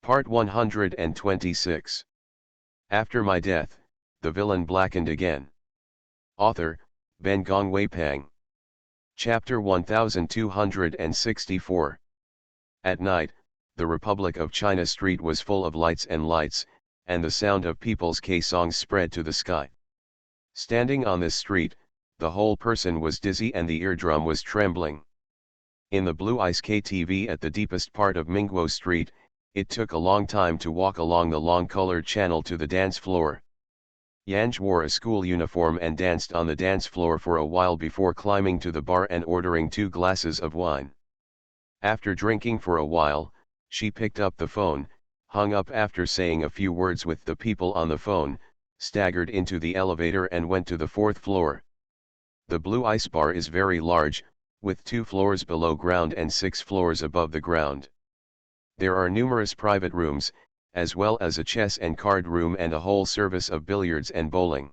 Part 126. After my death, the villain blackened again. Author, Ben Gongwei Pang. Chapter 1264. At night, the Republic of China street was full of lights, and the sound of people's K-songs spread to the sky. Standing on this street, the whole person was dizzy and the eardrum was trembling. In the blue ice KTV at the deepest part of Mingguo Street, it took a long time to walk along the long colored channel to the dance floor. Yanj wore a school uniform and danced on the dance floor for a while before climbing to the bar and ordering 2 glasses of wine. After drinking for a while, she picked up the phone, hung up after saying a few words with the people on the phone, staggered into the elevator and went to the 4th floor. The blue ice bar is very large, with 2 floors below ground and 6 floors above the ground. There are numerous private rooms, as well as a chess and card room and a whole service of billiards and bowling.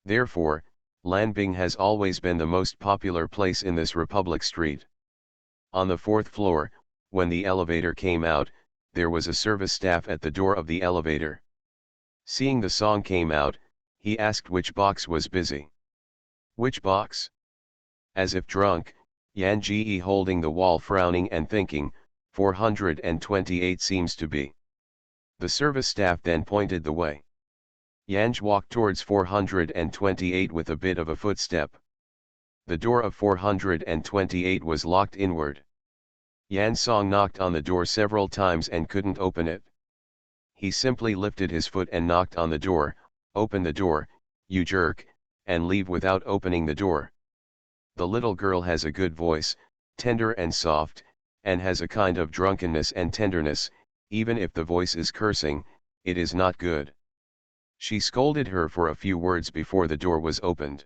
Therefore, Lanbing has always been the most popular place in this Republic Street. On the 4th floor, when the elevator came out, there was a service staff at the door of the elevator. Seeing the song came out, he asked which box was busy. Which box? As if drunk, Yan Ji holding the wall frowning and thinking, 428 seems to be. The service staff then pointed the way. Yanj walked towards 428 with a bit of a footstep. The door of 428 was locked inward. Yan Song knocked on the door several times and couldn't open it. He simply lifted his foot and knocked on the door. Open the door, you jerk, and leave without opening the door. The little girl has a good voice, tender and soft, and has a kind of drunkenness and tenderness. Even if the voice is cursing, it is not good. She scolded her for a few words before the door was opened.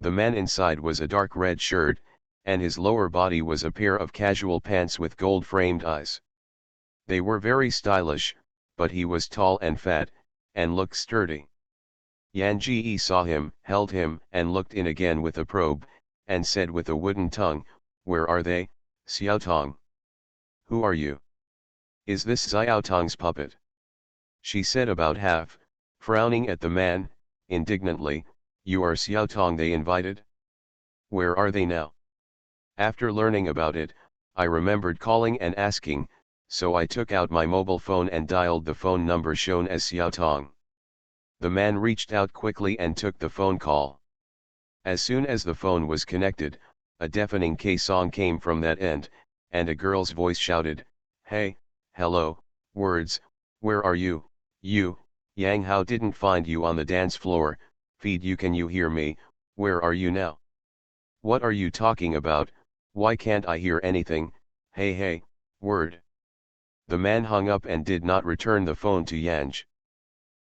The man inside was a dark red shirt, and his lower body was a pair of casual pants with gold-framed eyes. They were very stylish, but he was tall and fat, and looked sturdy. Yan Ji saw him, held him, and looked in again with a probe, and said with a wooden tongue, "Where are they, Xiaotong? Who are you? Is this Xiaotong's puppet?" She said about half, frowning at the man, indignantly, "You are Xiaotong they invited? Where are they now?" After learning about it, I remembered calling and asking, so I took out my mobile phone and dialed the phone number shown as Xiaotong. The man reached out quickly and took the phone call. As soon as the phone was connected, a deafening K-song came from that end, and a girl's voice shouted, "Hey, hello, words, where are you, Yang Hao didn't find you on the dance floor, feed you, can you hear me, where are you now? What are you talking about, why can't I hear anything, hey, word." The man hung up and did not return the phone to Yanj.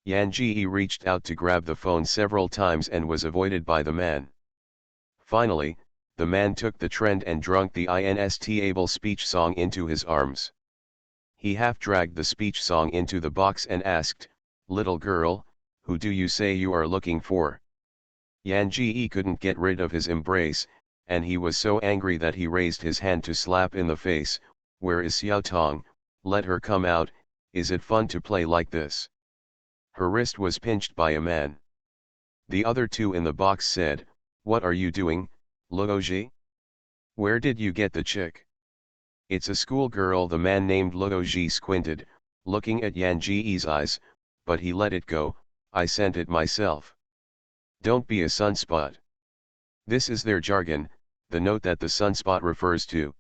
Yan Ji reached out to grab the phone several times and was avoided by the man. Finally, the man took the trend and drunk the instable speech song into his arms. He half dragged the speech song into the box and asked, "Little girl, who do you say you are looking for?" Yan Ji couldn't get rid of his embrace, and he was so angry that he raised his hand to slap in the face. "Where is Xiaotong? Let her come out, is it fun to play like this?" Her wrist was pinched by a man. The other 2 in the box said, "What are you doing, Luoji? Where did you get the chick?" "It's a schoolgirl," the man named Luoji squinted, looking at Yan Ji's eyes, but he let it go, "I sent it myself." "Don't be a sunspot." This is their jargon, the note that the sunspot refers to.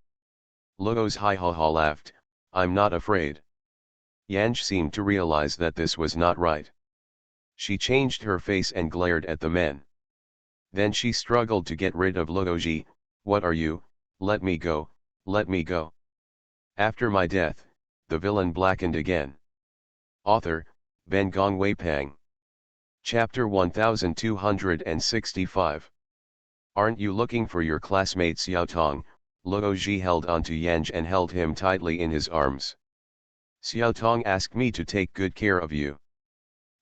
Luo's hi-ha-ha laughed, "I'm not afraid." Yanj seemed to realize that this was not right. She changed her face and glared at the men. Then she struggled to get rid of Luoji. "What are you? Let me go, let me go." After my death, the villain blackened again. Author, Ben Gongwei Pang. Chapter 1265. Aren't you looking for your classmate Xiaotong? Luoji held onto Yanj and held him tightly in his arms. "Xiaotong asked me to take good care of you."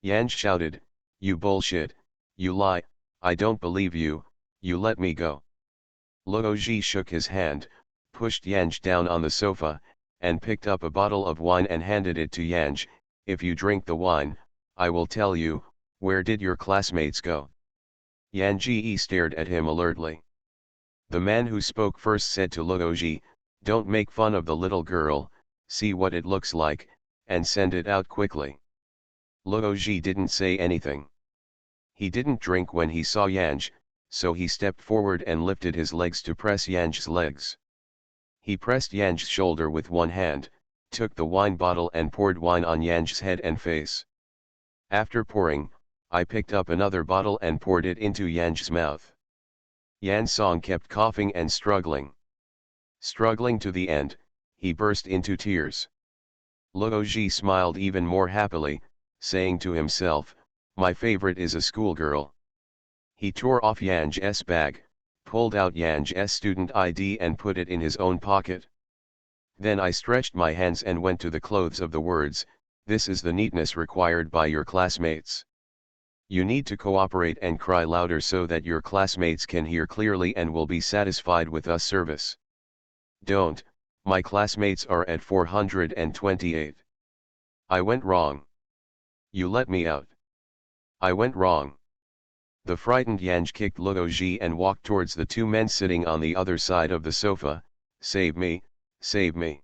Yanj shouted, "You bullshit, you lie, I don't believe you, you let me go." Luoji shook his hand, pushed Yanj down on the sofa, and picked up a bottle of wine and handed it to Yanj. If you drink the wine, I will tell you, where did your classmates go? Yanji stared at him alertly. The man who spoke first said to Luoji, don't make fun of the little girl, see what it looks like, and send it out quickly. Luoji didn't say anything. He didn't drink when he saw Yanj, so he stepped forward and lifted his legs to press Yanj's legs. He pressed Yanj's shoulder with one hand, took the wine bottle and poured wine on Yanj's head and face. After pouring, I picked up another bottle and poured it into Yanj's mouth. Yan Song kept coughing and struggling. Struggling to the end, he burst into tears. Luoji smiled even more happily, saying to himself, my favorite is a schoolgirl. He tore off Yanj's bag, pulled out Yanj's student ID and put it in his own pocket. Then I stretched my hands and went to the clothes of the words, this is the neatness required by your classmates. You need to cooperate and cry louder so that your classmates can hear clearly and will be satisfied with us service. Don't, my classmates are at 428. I went wrong. You let me out. I went wrong. The frightened Yanj kicked Luoji and walked towards the two men sitting on the other side of the sofa, save me, save me.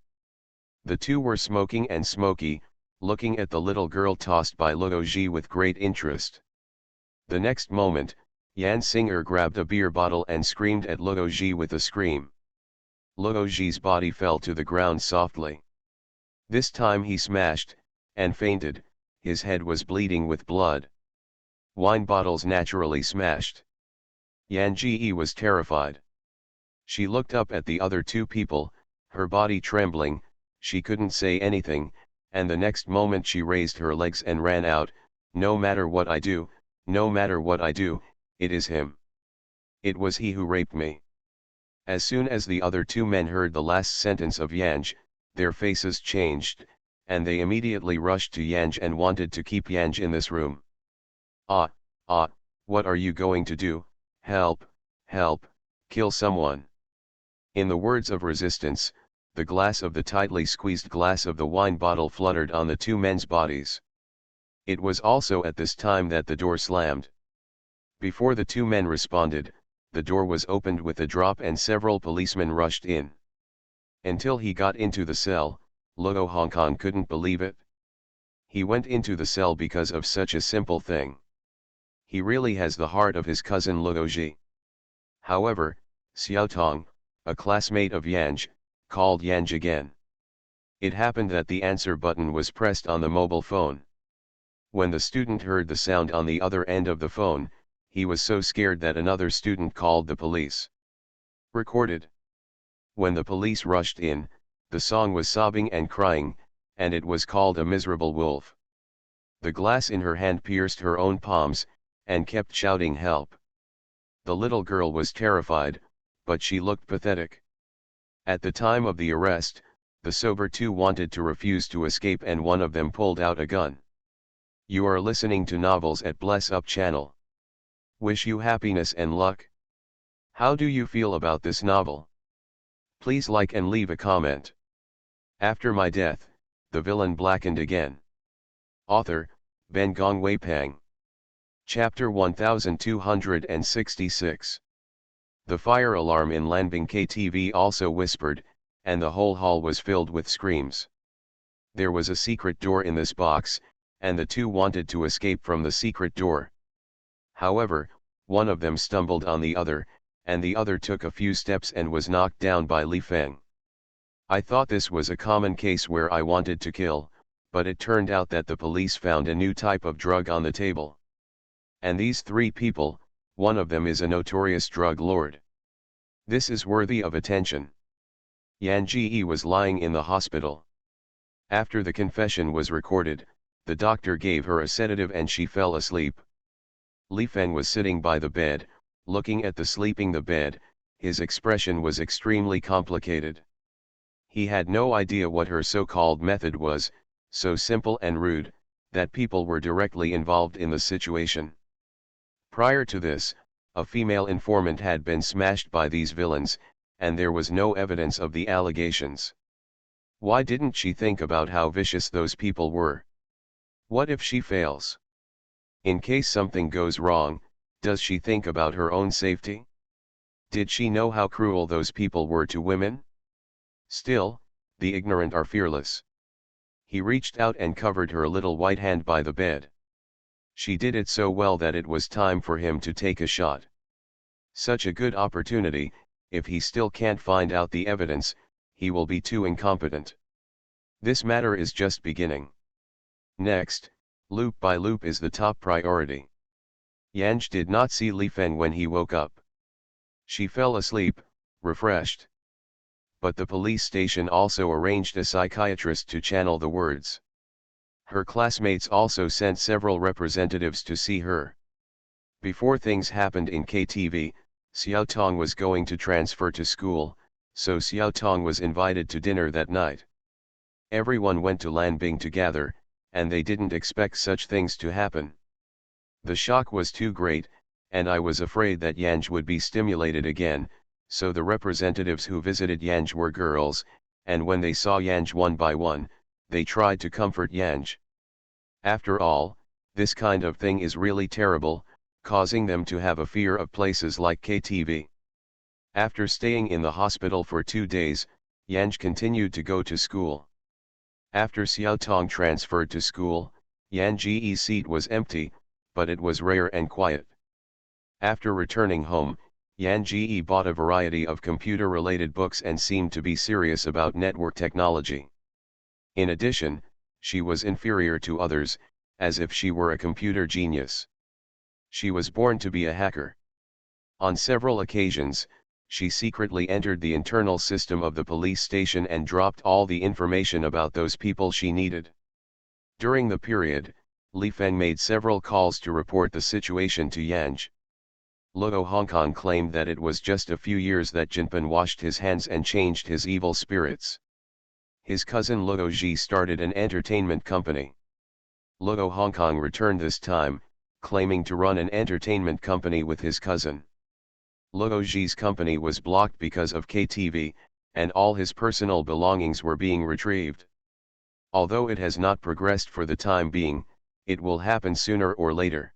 The two were smoking and smoky, looking at the little girl tossed by Luoji with great interest. The next moment, Yan Singer grabbed a beer bottle and screamed at Luoji with a scream. Luoji's body fell to the ground softly. This time he smashed, and fainted, his head was bleeding with blood. Wine bottles naturally smashed. Yanji was terrified. She looked up at the other two people, her body trembling, she couldn't say anything, and the next moment she raised her legs and ran out, no matter what I do, no matter what I do, it is him. It was he who raped me. As soon as the other two men heard the last sentence of Yanj, their faces changed, and they immediately rushed to Yanj and wanted to keep Yanj in this room. What are you going to do? Help, help, kill someone. In the words of resistance, the glass of the tightly squeezed glass of the wine bottle fluttered on the two men's bodies. It was also at this time that the door slammed. Before the two men responded, the door was opened with a drop and several policemen rushed in. Until he got into the cell, Luo Hongkong couldn't believe it. He went into the cell because of such a simple thing. He really has the heart of his cousin Luoji. However, Xiaotong, a classmate of Yanj, called Yanj again. It happened that the answer button was pressed on the mobile phone. When the student heard the sound on the other end of the phone, he was so scared that another student called the police. Recorded. When the police rushed in, the song was sobbing and crying, and it was called A Miserable Wolf. The glass in her hand pierced her own palms, and kept shouting help. The little girl was terrified, but she looked pathetic. At the time of the arrest, the sober two wanted to refuse to escape and one of them pulled out a gun. You are listening to novels at Bless Up channel. Wish you happiness and luck. How do you feel about this novel? Please like and leave a comment. After my death, the villain blackened again. Author, Ben Gong Wei Pang. Chapter 1266. The fire alarm in Lanbing KTV also whispered, and the whole hall was filled with screams. There was a secret door in this box, and the two wanted to escape from the secret door. However, one of them stumbled on the other, and the other took a few steps and was knocked down by Li Feng. I thought this was a common case where I wanted to kill, but it turned out that the police found a new type of drug on the table. And these three people, one of them is a notorious drug lord. This is worthy of attention. Yan Ji was lying in the hospital. After the confession was recorded, the doctor gave her a sedative and she fell asleep. Li Feng was sitting by the bed, looking at the sleeping the bed, his expression was extremely complicated. He had no idea what her so-called method was, so simple and rude, that people were directly involved in the situation. Prior to this, a female informant had been smashed by these villains, and there was no evidence of the allegations. Why didn't she think about how vicious those people were? What if she fails? In case something goes wrong, does she think about her own safety? Did she know how cruel those people were to women? Still, the ignorant are fearless. He reached out and covered her little white hand by the bed. She did it so well that it was time for him to take a shot. Such a good opportunity. If he still can't find out the evidence, he will be too incompetent. This matter is just beginning. Next, loop by loop is the top priority. Yanj did not see Li Feng when he woke up. She fell asleep, refreshed. But the police station also arranged a psychiatrist to channel the words. Her classmates also sent several representatives to see her. Before things happened in KTV, Xiao Tong was going to transfer to school, so Xiao Tong was invited to dinner that night. Everyone went to Lanbing together, and they didn't expect such things to happen. The shock was too great, and I was afraid that Yanj would be stimulated again, so the representatives who visited Yanj were girls, and when they saw Yanj one by one, they tried to comfort Yanj. After all, this kind of thing is really terrible, causing them to have a fear of places like KTV. After staying in the hospital for 2 days, Yanj continued to go to school. After Xiao Tong transferred to school, Yan Ji's seat was empty, but it was rare and quiet. After returning home, Yan Ji bought a variety of computer-related books and seemed to be serious about network technology. In addition, she was inferior to others, as if she were a computer genius. She was born to be a hacker. On several occasions, she secretly entered the internal system of the police station and dropped all the information about those people she needed. During the period, Li Feng made several calls to report the situation to Yanj. Luo Hongkong claimed that it was just a few years that Jinping washed his hands and changed his evil spirits. His cousin Luo Ji started an entertainment company. Luo Hongkong returned this time, claiming to run an entertainment company with his cousin. Luo Ji's company was blocked because of KTV, and all his personal belongings were being retrieved. Although it has not progressed for the time being, it will happen sooner or later.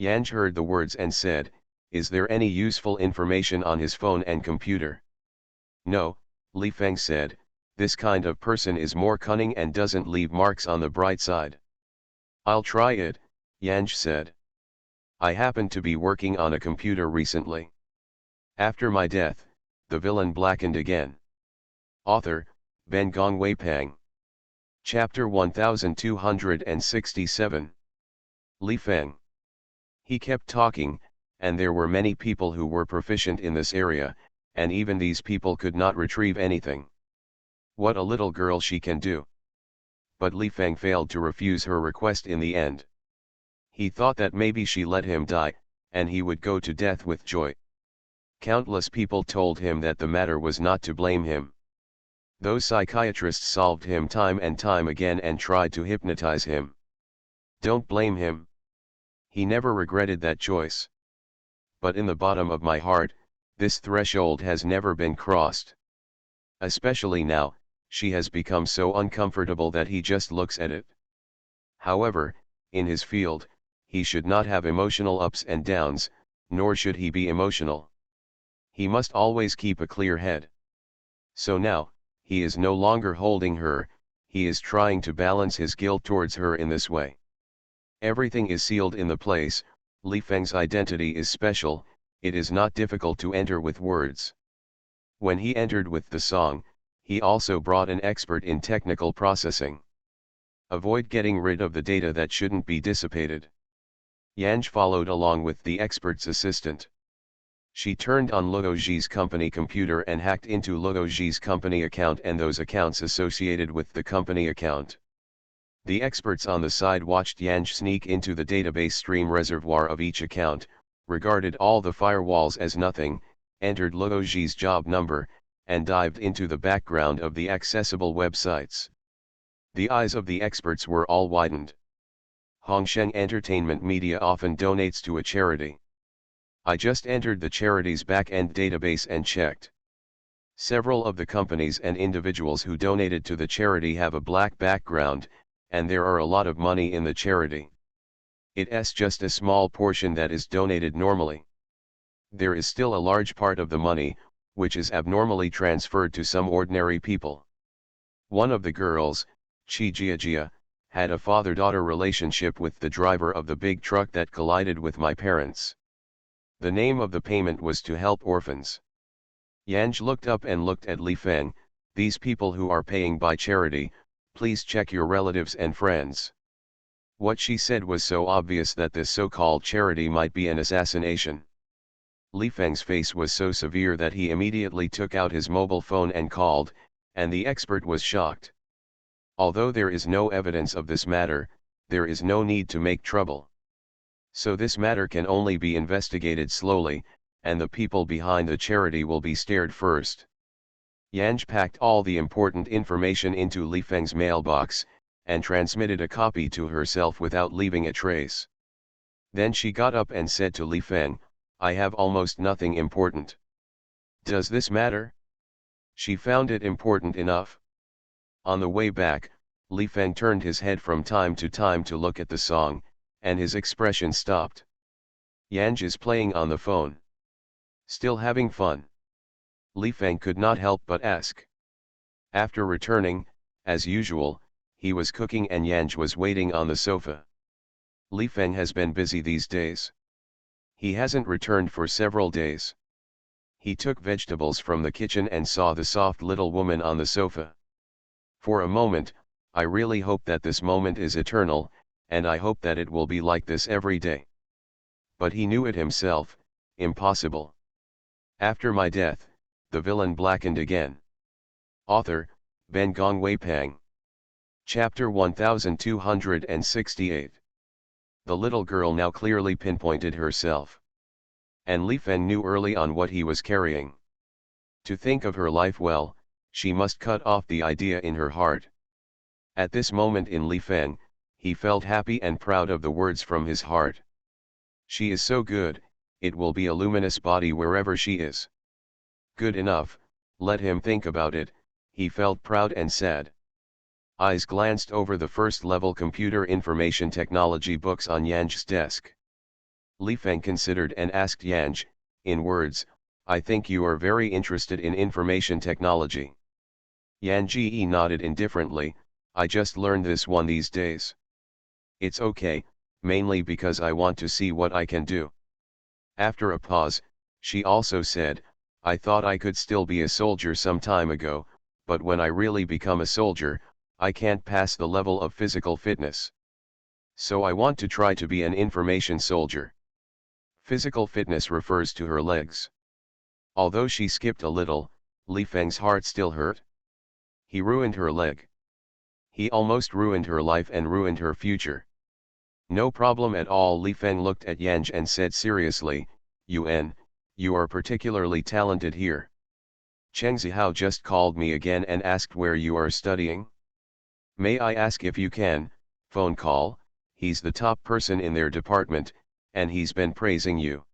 Yanj heard the words and said, "Is there any useful information on his phone and computer?" "No," Li Feng said, "this kind of person is more cunning and doesn't leave marks on the bright side." "I'll try it," Yanj said. "I happen to be working on a computer recently. After my death, the villain blackened again." Author, Ben Gong Weipang. Chapter 1267. Li Feng. He kept talking, and there were many people who were proficient in this area, and even these people could not retrieve anything. What a little girl she can do. But Li Feng failed to refuse her request in the end. He thought that maybe she let him die, and he would go to death with joy. Countless people told him that the matter was not to blame him. Those psychiatrists solved him time and time again and tried to hypnotize him. Don't blame him. He never regretted that choice. But in the bottom of my heart, this threshold has never been crossed. Especially now, she has become so uncomfortable that he just looks at it. However, in his field, he should not have emotional ups and downs, nor should he be emotional. He must always keep a clear head. So now, he is no longer holding her, he is trying to balance his guilt towards her in this way. Everything is sealed in the place. Li Feng's identity is special, it is not difficult to enter with words. When he entered with the song, he also brought an expert in technical processing. Avoid getting rid of the data that shouldn't be dissipated. Yanj followed along with the expert's assistant. She turned on Luo Ji's company computer and hacked into Luo Ji's company account and those accounts associated with the company account. The experts on the side watched Yanj sneak into the database stream reservoir of each account, regarded all the firewalls as nothing, entered Luo Ji's job number, and dived into the background of the accessible websites. The eyes of the experts were all widened. Hongsheng Entertainment Media often donates to a charity. I just entered the charity's back-end database and checked. Several of the companies and individuals who donated to the charity have a black background, and there are a lot of money in the charity. It's just a small portion that is donated normally. There is still a large part of the money, which is abnormally transferred to some ordinary people. One of the girls, Chi Jia, had a father-daughter relationship with the driver of the big truck that collided with my parents. The name of the payment was to help orphans. Yanj looked up and looked at Li Feng. These people who are paying by charity, please check your relatives and friends. What she said was so obvious that this so-called charity might be an assassination. Li Feng's face was so severe that he immediately took out his mobile phone and called, and the expert was shocked. Although there is no evidence of this matter, there is no need to make trouble. So this matter can only be investigated slowly, and the people behind the charity will be stared first. Yanj packed all the important information into Li Feng's mailbox, and transmitted a copy to herself without leaving a trace. Then she got up and said to Li Feng, "I have almost nothing important. Does this matter?" She found it important enough. On the way back, Li Feng turned his head from time to time to look at the song, and his expression stopped. Yanj is playing on the phone. Still having fun? Li Feng could not help but ask. After returning, as usual, he was cooking and Yanj was waiting on the sofa. Li Feng has been busy these days. He hasn't returned for several days. He took vegetables from the kitchen and saw the soft little woman on the sofa. For a moment, I really hope that this moment is eternal, and I hope that it will be like this every day. But he knew it himself, impossible. After my death, the villain blackened again. Author, Ben Gong Wei Pang. Chapter 1268. The little girl now clearly pinpointed herself. And Li Feng knew early on what he was carrying. To think of her life well, she must cut off the idea in her heart. At this moment in Li Feng, he felt happy and proud of the words from his heart. She is so good, it will be a luminous body wherever she is. Good enough, let him think about it, he felt proud and sad. Eyes glanced over the first-level computer information technology books on Yanj's desk. Li Feng considered and asked Yanj, in words, "I think you are very interested in information technology." Yanji nodded indifferently, "I just learned this one these days. It's okay, mainly because I want to see what I can do." After a pause, she also said, "I thought I could still be a soldier some time ago, but when I really become a soldier, I can't pass the level of physical fitness. So I want to try to be an information soldier." Physical fitness refers to her legs. Although she skipped a little, Li Feng's heart still hurt. He ruined her leg. He almost ruined her life and ruined her future. "No problem at all." Li Feng looked at Yanj and said seriously, you are particularly talented here. Cheng Zihao just called me again and asked where you are studying. May I ask if you can, phone call, he's the top person in their department, and he's been praising you.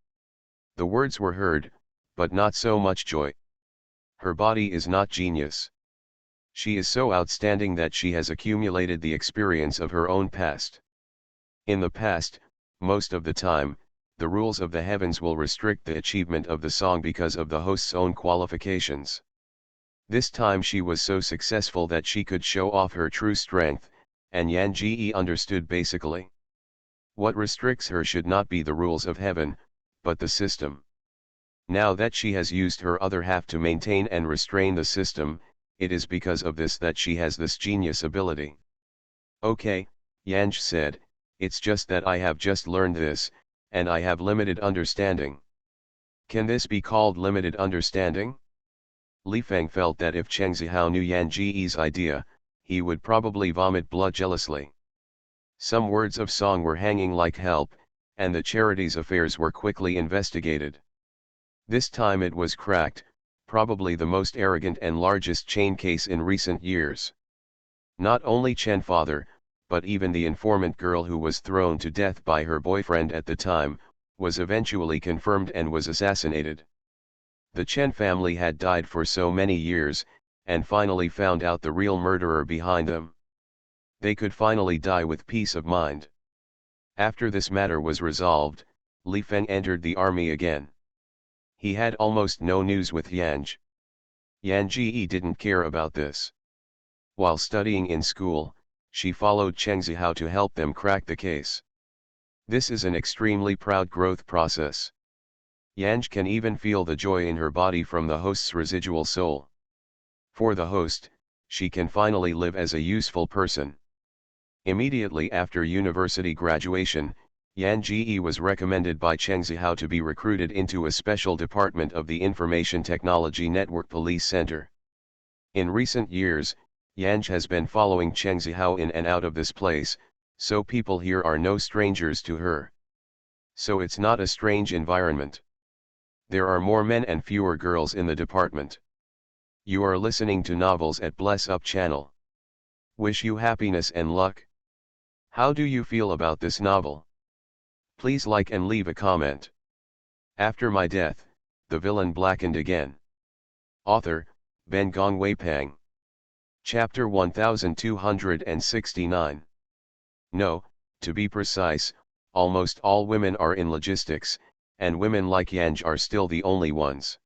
The words were heard, but not so much joy. Her body is not genius. She is so outstanding that she has accumulated the experience of her own past. In the past, most of the time, the rules of the heavens will restrict the achievement of the song because of the host's own qualifications. This time she was so successful that she could show off her true strength, and Yan Ji understood basically. What restricts her should not be the rules of heaven, but the system. Now that she has used her other half to maintain and restrain the system, it is because of this that she has this genius ability. Okay, Yanj said, it's just that I have just learned this, and I have limited understanding. Can this be called limited understanding? Li Feng felt that if Cheng Zihao knew Yan Ji's idea, he would probably vomit blood jealously. Some words of song were hanging like help, and the charity's affairs were quickly investigated. This time it was cracked, probably the most arrogant and largest chain case in recent years. Not only Chen father, but even the informant girl who was thrown to death by her boyfriend at the time, was eventually confirmed and was assassinated. The Chen family had died for so many years, and finally found out the real murderer behind them. They could finally die with peace of mind. After this matter was resolved, Li Feng entered the army again. He had almost no news with Yanj. Yan Ji didn't care about this. While studying in school, she followed Cheng Zihao to help them crack the case. This is an extremely proud growth process. Yanj can even feel the joy in her body from the host's residual soul. For the host, she can finally live as a useful person. Immediately after university graduation, Yan Ji was recommended by Cheng Zihao to be recruited into a special department of the Information Technology Network Police Center. In recent years, Yanj has been following Cheng Zihao in and out of this place, so people here are no strangers to her. So it's not a strange environment. There are more men and fewer girls in the department. You are listening to novels at Bless Up channel. Wish you happiness and luck. How do you feel about this novel? Please like and leave a comment. After my death, the villain blackened again. Author, Ben Gong Wei Pang. Chapter 1269. No, to be precise, almost all women are in logistics, and women like Yanj are still the only ones.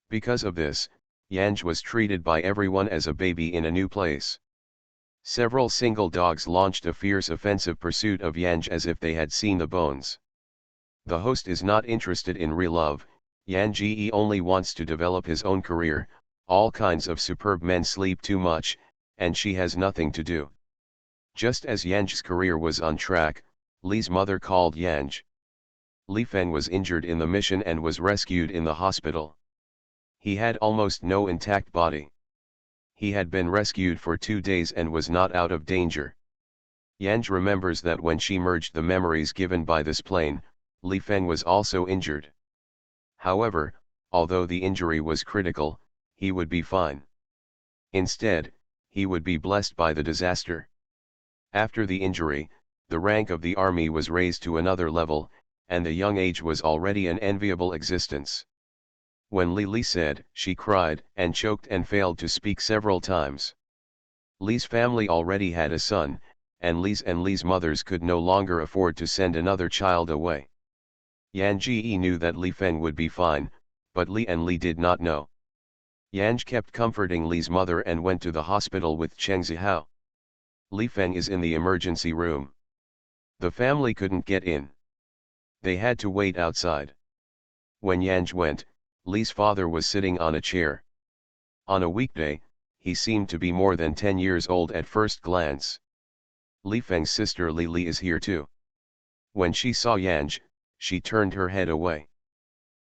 Because of this, Yanj was treated by everyone as a baby in a new place. Several single dogs launched a fierce offensive pursuit of Yanj as if they had seen the bones. The host is not interested in real love, Yan Ji only wants to develop his own career. All kinds of superb men sleep too much, and she has nothing to do. Just as Yanj's career was on track, Li's mother called Yanj. Li Feng was injured in the mission and was rescued in the hospital. He had almost no intact body. He had been rescued for 2 days and was not out of danger. Yanj remembers that when she merged the memories given by this plane, Li Feng was also injured. However, although the injury was critical, he would be fine. Instead, he would be blessed by the disaster. After the injury, the rank of the army was raised to another level, and the young age was already an enviable existence. When Li said, she cried and choked and failed to speak several times. Li's family already had a son, and Li's mothers could no longer afford to send another child away. Yan Ji knew that Li Feng would be fine, but Li did not know. Yanj kept comforting Li's mother and went to the hospital with Cheng Zihao. Li Feng is in the emergency room. The family couldn't get in. They had to wait outside. When Yanj went, Li's father was sitting on a chair. On a weekday, he seemed to be more than 10 years old at first glance. Li Feng's sister Li is here too. When she saw Yanj, she turned her head away.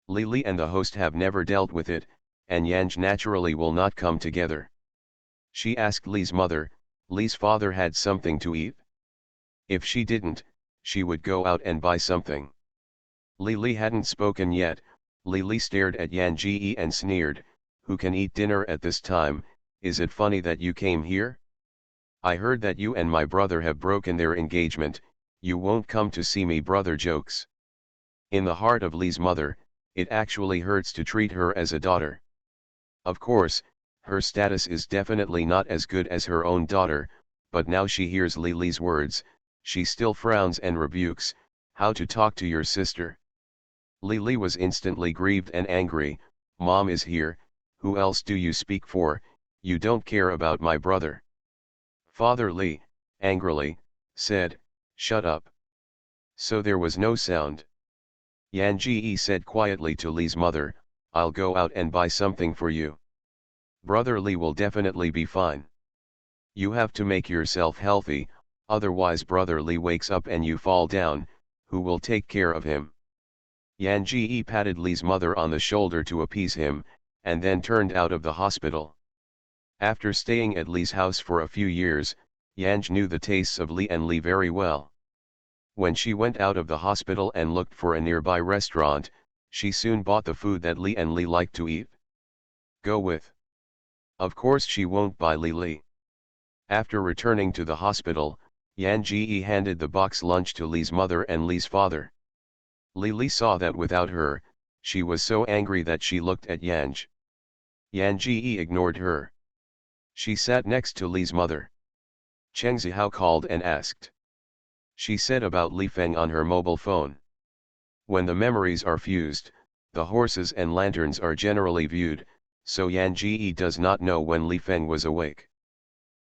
Li and the host have never dealt with it, and Yanj naturally will not come together. She asked Li's mother, Li's father had something to eat? If she didn't, she would go out and buy something. Li hadn't spoken yet. Li stared at Yan Ji and sneered, "Who can eat dinner at this time? Is it funny that you came here? I heard that you and my brother have broken their engagement. You won't come to see me." Brother jokes. In the heart of Li's mother, it actually hurts to treat her as a daughter. Of course, her status is definitely not as good as her own daughter, but now she hears Li's words, she still frowns and rebukes, "How to talk to your sister?" Li was instantly grieved and angry. "Mom is here, who else do you speak for? You don't care about my brother." Father Li, angrily, said, "Shut up." So there was no sound. Yan Ji said quietly to Li's mother, "I'll go out and buy something for you. Brother Li will definitely be fine. You have to make yourself healthy, otherwise Brother Li wakes up and you fall down. Who will take care of him?" Yan Ji patted Li's mother on the shoulder to appease him, and then turned out of the hospital. After staying at Li's house for a few years, Yanj knew the tastes of Li very well. When she went out of the hospital and looked for a nearby restaurant, she soon bought the food that Li liked to eat. Go with. Of course she won't buy Li. After returning to the hospital, Yan Ji handed the box lunch to Li's mother and Li's father. Li saw that without her, She was so angry that she looked at Yanj. Yan Ji ignored her. She sat next to Li's mother. Cheng Zihao called and asked. She said about Li Feng on her mobile phone. When the memories are fused, the horses and lanterns are generally viewed, so Yan Ji does not know when Li Feng was awake.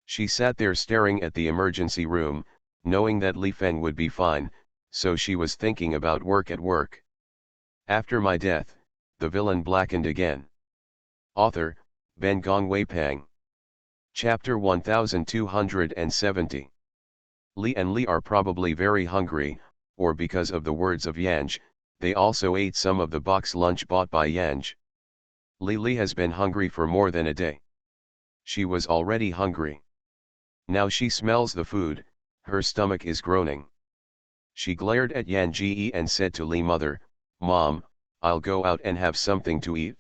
She sat there staring at the emergency room, knowing that Li Feng would be fine, so she was thinking about work at work. After my death, the villain blackened again. Author, Ben Gong Wei Pang. Chapter 1270. Li and Li are probably very hungry, or because of the words of Yanj, they also ate some of the box lunch bought by Yanj. Li has been hungry for more than a day. She was already hungry. Now she smells the food, her stomach is groaning. She glared at Yan Ji and said to Li mother, "Mom, I'll go out and have something to eat."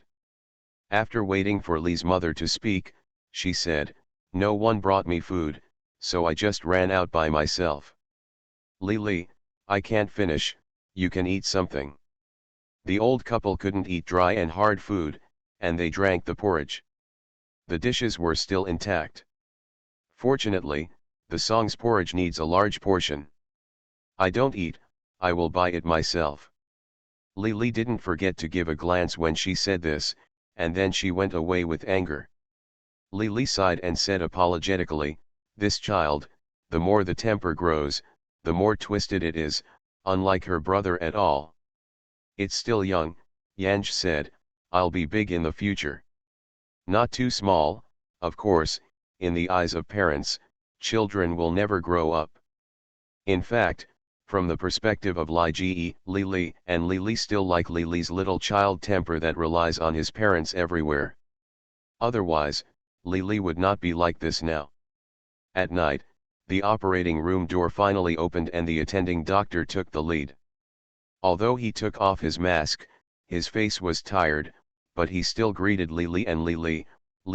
After waiting for Li's mother to speak, she said, "No one brought me food, so I just ran out by myself." Li, I can't finish, you can eat something." The old couple couldn't eat dry and hard food, and they drank the porridge. The dishes were still intact. Fortunately, the song's porridge needs a large portion. "I don't eat, I will buy it myself." Li didn't forget to give a glance when she said this, and then she went away with anger. Li sighed and said apologetically, "This child, the more the temper grows, the more twisted it is, unlike her brother at all." "It's still young," Yanj said, "I'll be big in the future." Not too small, of course, in the eyes of parents, children will never grow up. In fact, from the perspective of Li and Li still like Li's little child temper that relies on his parents everywhere. Otherwise, Li would not be like this now. At night, the operating room door finally opened and the attending doctor took the lead. Although he took off his mask, his face was tired, but he still greeted Li and Li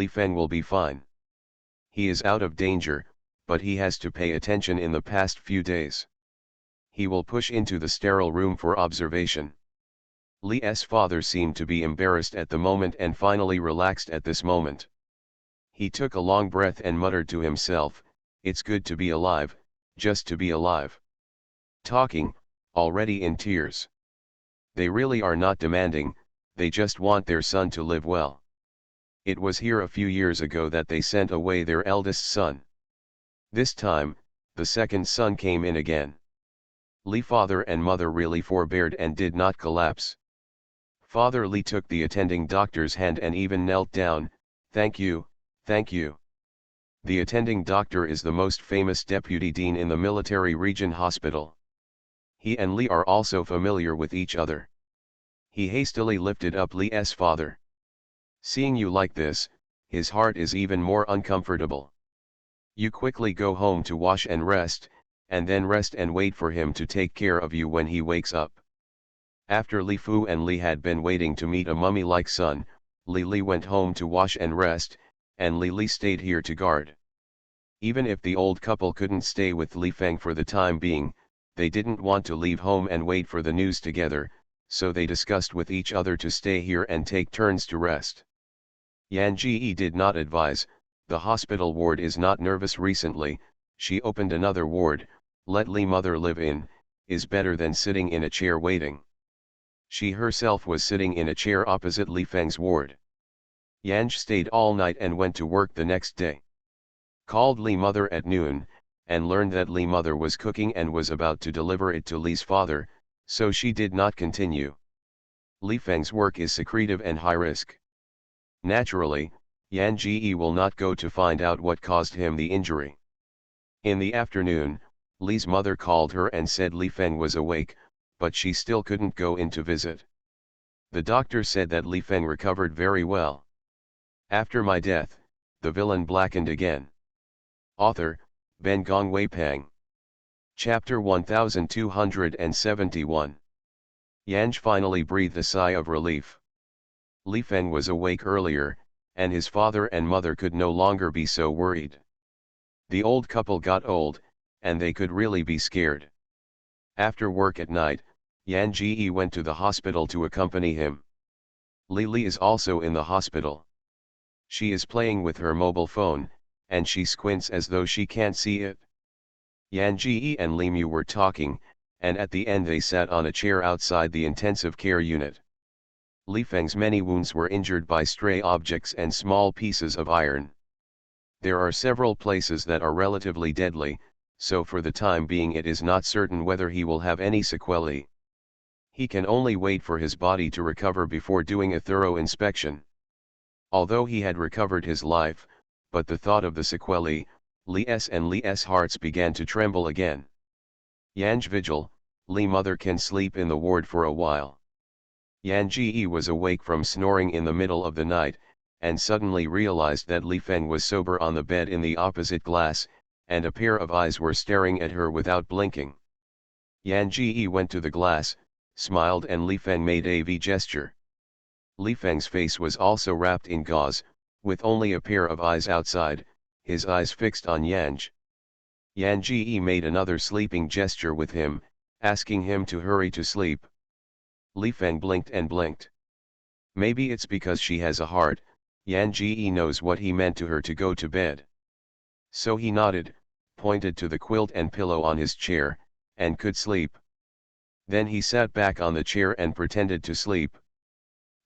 Feng will be fine. He is out of danger, but he has to pay attention in the past few days. He will push into the sterile room for observation. Li's father seemed to be embarrassed at the moment and finally relaxed at this moment. He took a long breath and muttered to himself, "It's good to be alive, just to be alive." Talking, already in tears. They really are not demanding, they just want their son to live well. It was here a few years ago that they sent away their eldest son. This time, the second son came in again. Li father and mother really forbeared and did not collapse. Father Li took the attending doctor's hand and even knelt down, "Thank you, thank you." The attending doctor is the most famous deputy dean in the military region hospital. He and Li are also familiar with each other. He hastily lifted up Li's father. "Seeing you like this, his heart is even more uncomfortable. You quickly go home to wash and then rest and wait for him to take care of you when he wakes up." After Li Fu and Li had been waiting to meet a mummy-like son, Li went home to wash and rest, and Li stayed here to guard. Even if the old couple couldn't stay with Li Feng for the time being, they didn't want to leave home and wait for the news together, so they discussed with each other to stay here and take turns to rest. Yan Ji did not advise, "The hospital ward is not nervous recently, she opened another ward, let Li mother live in, is better than sitting in a chair waiting." She herself was sitting in a chair opposite Li Feng's ward. Yanj stayed all night and went to work the next day. Called Li mother at noon, and learned that Li mother was cooking and was about to deliver it to Li's father, so she did not continue. Li Feng's work is secretive and high risk. Naturally, Yan Ji will not go to find out what caused him the injury. In the afternoon, Li's mother called her and said Li Feng was awake, but she still couldn't go in to visit. The doctor said that Li Feng recovered very well. After my death, the villain blackened again. Author, Ben Gong Wei Pang. Chapter 1271. Yanj finally breathed a sigh of relief. Li Feng was awake earlier, and his father and mother could no longer be so worried. The old couple got old, and they could really be scared. After work at night, Yan Ji went to the hospital to accompany him. Lily is also in the hospital. She is playing with her mobile phone, and she squints as though she can't see it. Yan Ji and Li Mu were talking, and at the end they sat on a chair outside the intensive care unit. Li Feng's many wounds were injured by stray objects and small pieces of iron. There are several places that are relatively deadly, so for the time being it is not certain whether he will have any sequelae. He can only wait for his body to recover before doing a thorough inspection. Although he had recovered his life, but the thought of the sequelae, Li's hearts began to tremble again. Yanj vigil, Li mother can sleep in the ward for a while. Yan Ji was awake from snoring in the middle of the night, and suddenly realized that Li Feng was sober on the bed in the opposite glass, and a pair of eyes were staring at her without blinking. Yan Ji went to the glass, smiled, and Li Feng made a V gesture. Li Feng's face was also wrapped in gauze, with only a pair of eyes outside, his eyes fixed on Yanj. Yan Ji made another sleeping gesture with him, asking him to hurry to sleep. Li Feng blinked and blinked. Maybe it's because she has a heart, Yan Ji knows what he meant to her to go to bed. So he nodded, pointed to the quilt and pillow on his chair, and could sleep. Then he sat back on the chair and pretended to sleep.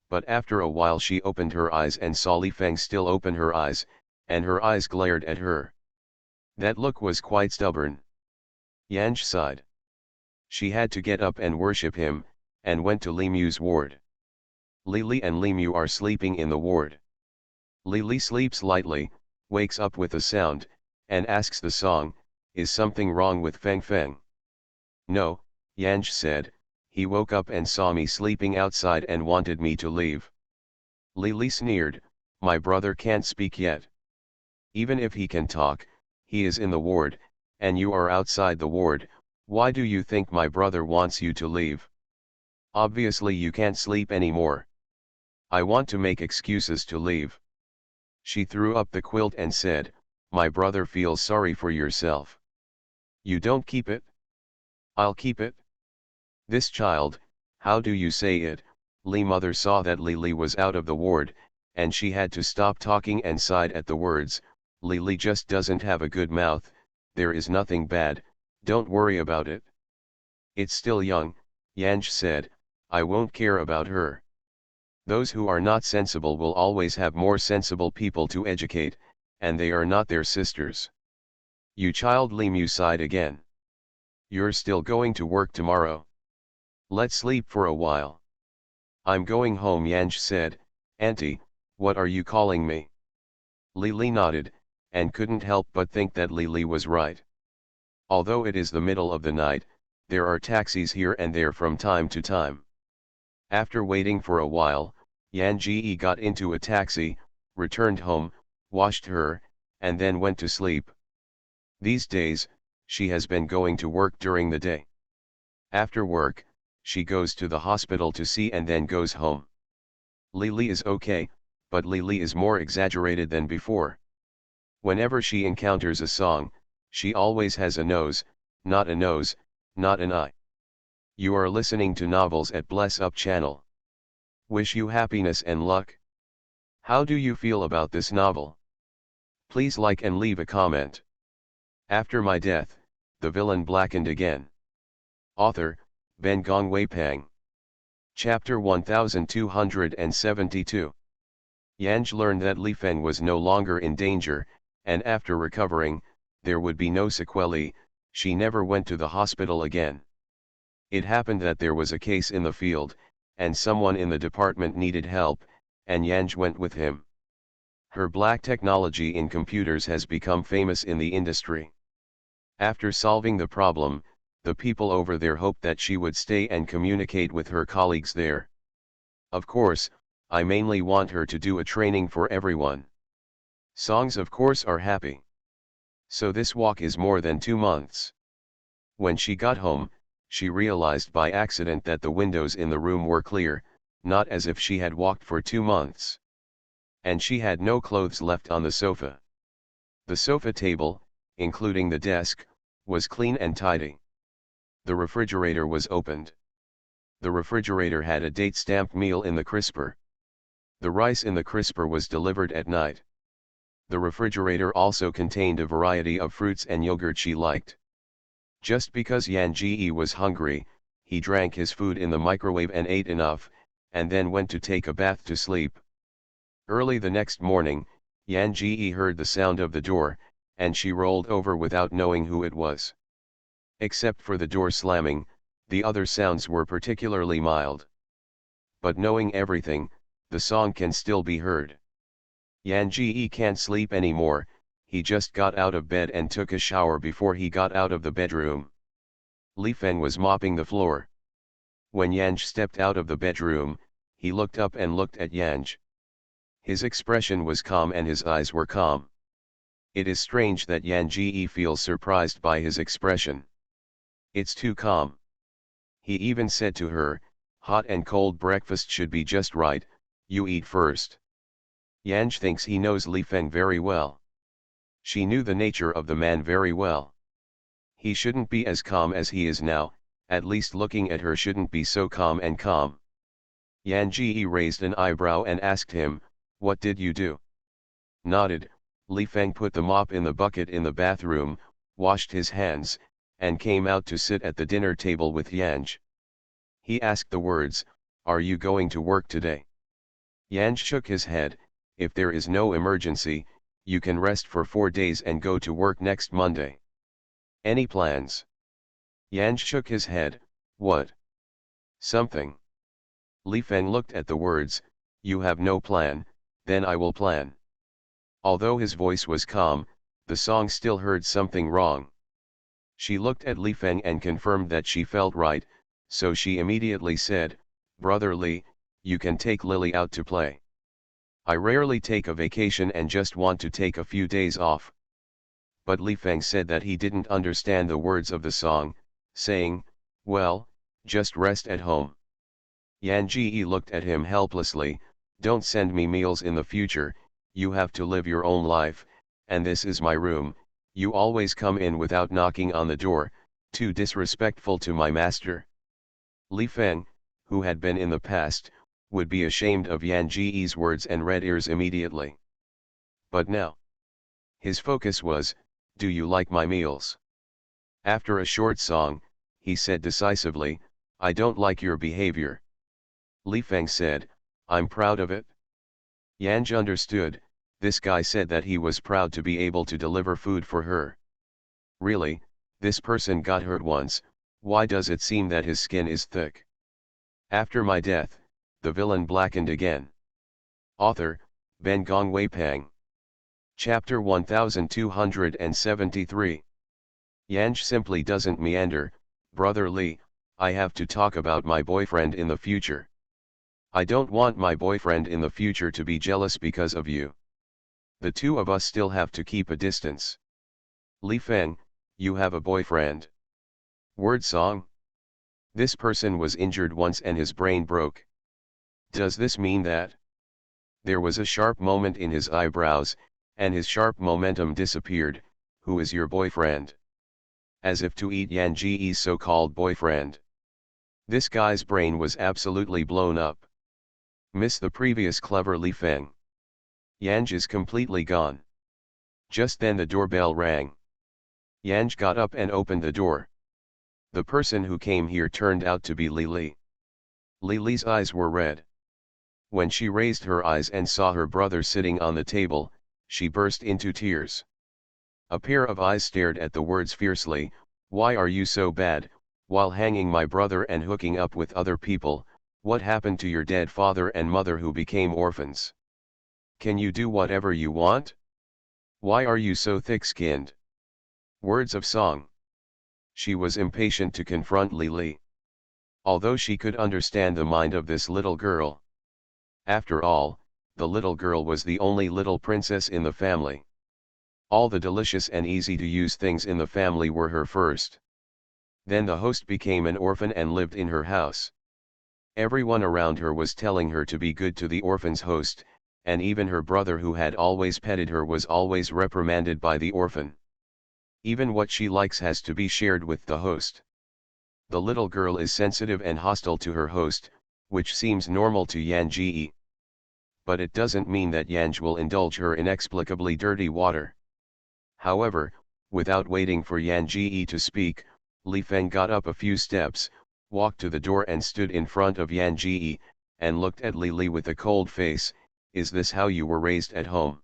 But after a while she opened her eyes and saw Li Feng still open her eyes, and her eyes glared at her. That look was quite stubborn. Yanj sighed. She had to get up and worship him, and went to Li Mu's ward. Lily and Li Mu are sleeping in the ward. Lily sleeps lightly, wakes up with a sound, and asks the song, "Is something wrong with Feng Feng?" "No," Yanj said, "he woke up and saw me sleeping outside and wanted me to leave." Lily sneered, "My brother can't speak yet. Even if he can talk, he is in the ward, and you are outside the ward. Why do you think my brother wants you to leave? Obviously you can't sleep anymore. I want to make excuses to leave." She threw up the quilt and said, "My brother feels sorry for yourself. You don't keep it?" "I'll keep it." "This child, how do you say it?" Li mother saw that Lily was out of the ward, and she had to stop talking and sighed at the words, "Lily just doesn't have a good mouth. There is nothing bad, don't worry about it." "It's still young," Yanj said, "I won't care about her. Those who are not sensible will always have more sensible people to educate, and they are not their sisters." "You child," Li Mu sighed again. "You're still going to work tomorrow. Let's sleep for a while." "I'm going home," Yanj said. "Auntie, what are you calling me?" Lily nodded, and couldn't help but think that Lily was right. Although it is the middle of the night, there are taxis here and there from time to time. After waiting for a while, Yan Ji got into a taxi, returned home, washed her, and then went to sleep. These days, she has been going to work during the day. After work, she goes to the hospital to see and then goes home. Lily is okay, but Lily is more exaggerated than before. Whenever she encounters a song, she always has a nose, not a nose, not an eye. You are listening to novels at Bless Up channel. Wish you happiness and luck. How do you feel about this novel? Please like and leave a comment. After my death, the villain blackened again. Author, Ben Gong Wei Pang. Chapter 1272. Yanj learned that Li Feng was no longer in danger, and after recovering, there would be no sequelae. She never went to the hospital again. It happened that there was a case in the field, and someone in the department needed help, and Yanj went with him. Her black technology in computers has become famous in the industry. After solving the problem, the people over there hoped that she would stay and communicate with her colleagues there. Of course, I mainly want her to do a training for everyone. Songs of course are happy. So this walk is more than 2 months. When she got home, she realized by accident that the windows in the room were clear, not as if she had walked for 2 months. And she had no clothes left on the sofa. The sofa table, including the desk, was clean and tidy. The refrigerator was opened. The refrigerator had a date-stamped meal in the crisper. The rice in the crisper was delivered at night. The refrigerator also contained a variety of fruits and yogurt she liked. Just because Yan Ji was hungry, he drank his food in the microwave and ate enough, and then went to take a bath to sleep. Early the next morning, Yan Ji heard the sound of the door, and she rolled over without knowing who it was. Except for the door slamming, the other sounds were particularly mild. But knowing everything, the song can still be heard. Yan Ji can't sleep anymore, he just got out of bed and took a shower before he got out of the bedroom. Li Feng was mopping the floor. When Yanj stepped out of the bedroom, he looked up and looked at Yanj. His expression was calm and his eyes were calm. It is strange that Yan Ji feels surprised by his expression. It's too calm. He even said to her, hot and cold breakfast should be just right, you eat first. Yanj thinks he knows Li Feng very well. She knew the nature of the man very well. He shouldn't be as calm as he is now, at least looking at her shouldn't be so calm and calm. Yan Ji raised an eyebrow and asked him, what did you do? Nodded, Li Feng put the mop in the bucket in the bathroom, washed his hands, and came out to sit at the dinner table with Yanj. He asked the words, are you going to work today? Yanj shook his head, if there is no emergency, you can rest for 4 days and go to work next Monday. Any plans? Yanj shook his head, what? Something. Li Feng looked at the words, you have no plan, then I will plan. Although his voice was calm, the song still heard something wrong. She looked at Li Feng and confirmed that she felt right, so she immediately said, Brother Li, you can take Lily out to play. I rarely take a vacation and just want to take a few days off. But Li Feng said that he didn't understand the words of the song, saying, well, just rest at home. Yan Ji looked at him helplessly, don't send me meals in the future, you have to live your own life, and this is my room, you always come in without knocking on the door, too disrespectful to my master. Li Feng, who had been in the past, would be ashamed of Yan Ji's words and red ears immediately. But now, his focus was, do you like my meals? After a short song, he said decisively, I don't like your behavior. Li Feng said, I'm proud of it. Yanj understood, this guy said that he was proud to be able to deliver food for her. Really, this person got hurt once, why does it seem that his skin is thick? After my death, the villain blackened again. Author, Ben Gong Wei Pang. Chapter 1273. Yanj simply doesn't meander, Brother Li, I have to talk about my boyfriend in the future. I don't want my boyfriend in the future to be jealous because of you. The two of us still have to keep a distance. Li Feng, you have a boyfriend. Word song? This person was injured once and his brain broke. Does this mean that? There was a sharp moment in his eyebrows, and his sharp momentum disappeared. Who is your boyfriend? As if to eat Yan Ji's so-called boyfriend. This guy's brain was absolutely blown up. Miss the previous clever Li Feng. Yanj is completely gone. Just then the doorbell rang. Yanj got up and opened the door. The person who came here turned out to be Li. Li's eyes were red. When she raised her eyes and saw her brother sitting on the table, she burst into tears. A pair of eyes stared at the words fiercely, why are you so bad, while hanging my brother and hooking up with other people, what happened to your dead father and mother who became orphans? Can you do whatever you want? Why are you so thick-skinned? Words of song. She was impatient to confront Li. Although she could understand the mind of this little girl. After all, the little girl was the only little princess in the family. All the delicious and easy-to-use things in the family were her first. Then the host became an orphan and lived in her house. Everyone around her was telling her to be good to the orphan's host, and even her brother who had always petted her was always reprimanded by the orphan. Even what she likes has to be shared with the host. The little girl is sensitive and hostile to her host, which seems normal to Yan Ji. but it doesn't mean that Yanj will indulge her inexplicably dirty water. However, without waiting for Yan Ji to speak, Li Feng got up a few steps, walked to the door and stood in front of Yan Ji, and looked at Li Li with a cold face. Is this how you were raised at home?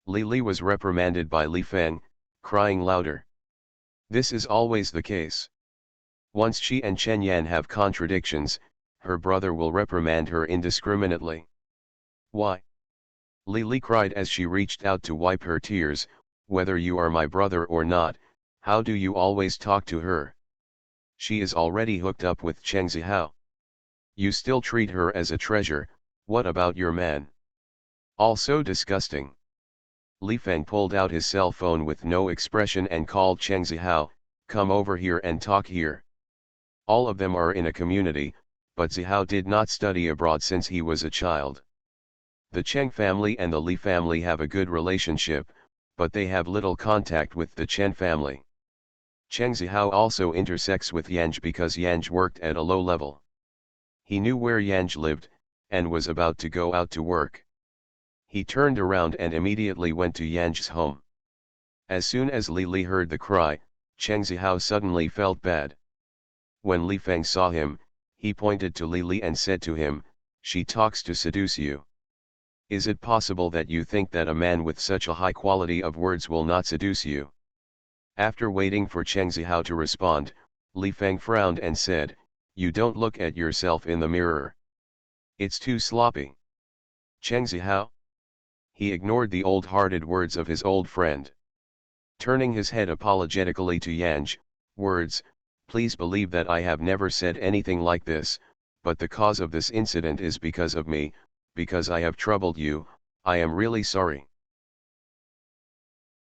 Li Li was reprimanded by Li Feng, crying louder. This is always the case. Once she and Chen Yan have contradictions, her brother will reprimand her indiscriminately. Why? Li Li cried as she reached out to wipe her tears. Whether you are my brother or not, how do you always talk to her? She is already hooked up with Cheng Zihao. You still treat her as a treasure. What about your man? Also disgusting. Li Feng pulled out his cell phone with no expression and called Cheng Zihao, come over here and talk here. All of them are in a community, but Zihao did not study abroad since he was a child. The Cheng family and the Li family have a good relationship, but they have little contact with the Chen family. Cheng Zihao also intersects with Yanj because Yanj worked at a low level. He knew where Yanj lived, and was about to go out to work. He turned around and immediately went to Yanj's home. As soon as Li Li heard the cry, Cheng Zihao suddenly felt bad. When Li Feng saw him, he pointed to Li Li and said to him, she talks to seduce you. Is it possible that you think that a man with such a high quality of words will not seduce you? After waiting for Cheng Zihao to respond, Li Feng frowned and said, you don't look at yourself in the mirror. It's too sloppy. Cheng Zihao? He ignored the old-hearted words of his old friend. Turning his head apologetically to Yanj, words, please believe that I have never said anything like this, but the cause of this incident is because of me, because I have troubled you. I am really sorry.